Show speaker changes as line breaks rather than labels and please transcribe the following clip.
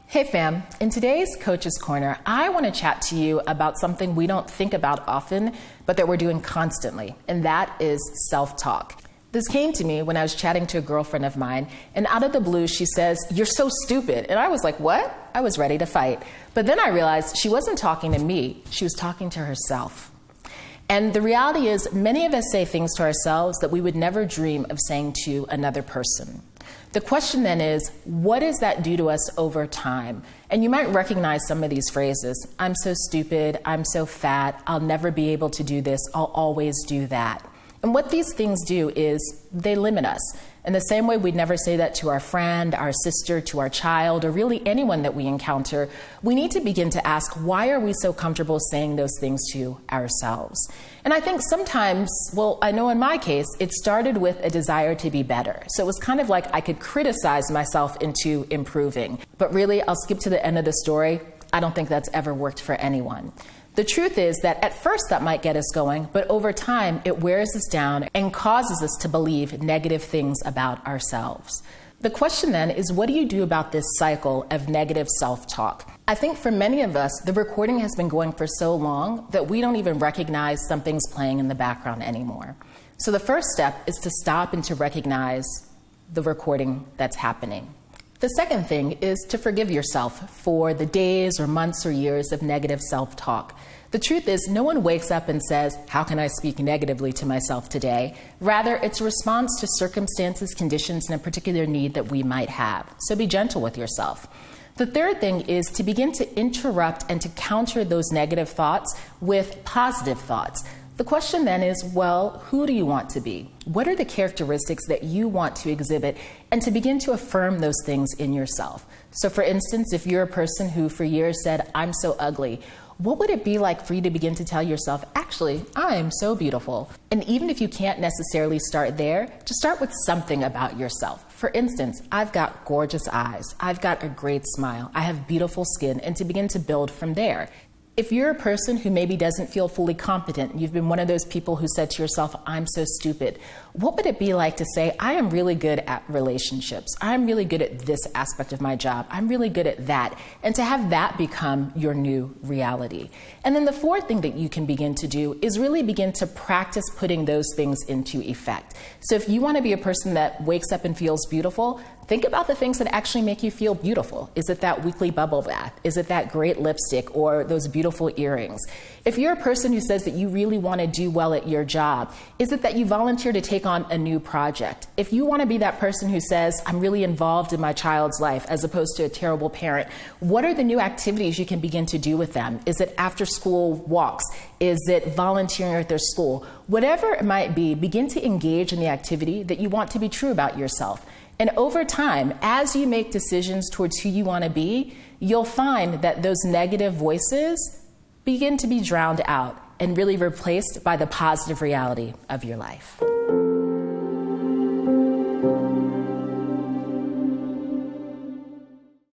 Hey fam, in today's Coach's Corner, I want to chat to you about something we don't think about often, but that we're doing constantly, and that is self-talk. This came to me when I was chatting to a girlfriend of mine, and out of the blue she says, "You're so stupid." And I was like, what? I was ready to fight. But then I realized she wasn't talking to me, she was talking to herself. And the reality is, many of us say things to ourselves that we would never dream of saying to another person. The question then is, what does that do to us over time? And you might recognize some of these phrases. I'm so stupid, I'm so fat, I'll never be able to do this, I'll always do that. And what these things do is they limit us. In the same way we'd never say that to our friend, our sister, to our child, or really anyone that we encounter, we need to begin to ask, why are we so comfortable saying those things to ourselves? And I think sometimes, well, I know in my case, it started with a desire to be better. So it was kind of like I could criticize myself into improving. But really, I'll skip to the end of the story. I don't think that's ever worked for anyone. The truth is that at first that might get us going, but over time it wears us down and causes us to believe negative things about ourselves. The question then is, what do you do about this cycle of negative self-talk? I think for many of us, the recording has been going for so long that we don't even recognize something's playing in the background anymore. So the first step is to stop and to recognize the recording that's happening. The second thing is to forgive yourself for the days or months or years of negative self-talk. The truth is, no one wakes up and says, how can I speak negatively to myself today? Rather, it's a response to circumstances, conditions, and a particular need that we might have. So be gentle with yourself. The third thing is to begin to interrupt and to counter those negative thoughts with positive thoughts. The question then is, well, who do you want to be? What are the characteristics that you want to exhibit? And to begin to affirm those things in yourself. So for instance, if you're a person who for years said, I'm so ugly, what would it be like for you to begin to tell yourself, actually, I am so beautiful? And even if you can't necessarily start there, just start with something about yourself. For instance, I've got gorgeous eyes, I've got a great smile, I have beautiful skin, and to begin to build from there. If you're a person who maybe doesn't feel fully competent, you've been one of those people who said to yourself, I'm so stupid, what would it be like to say, I am really good at relationships, I'm really good at this aspect of my job, I'm really good at that, and to have that become your new reality. And then the fourth thing that you can begin to do is really begin to practice putting those things into effect. So if you want to be a person that wakes up and feels beautiful, think about the things that actually make you feel beautiful. Is it that weekly bubble bath? Is it that great lipstick or those beautiful earrings? If you're a person who says that you really want to do well at your job, is it that you volunteer to take on a new project? If you want to be that person who says, I'm really involved in my child's life as opposed to a terrible parent, what are the new activities you can begin to do with them? Is it after school walks? Is it volunteering at their school? Whatever it might be, begin to engage in the activity that you want to be true about yourself. And over time, as you make decisions towards who you want to be, you'll find that those negative voices begin to be drowned out and really replaced by the positive reality of your life.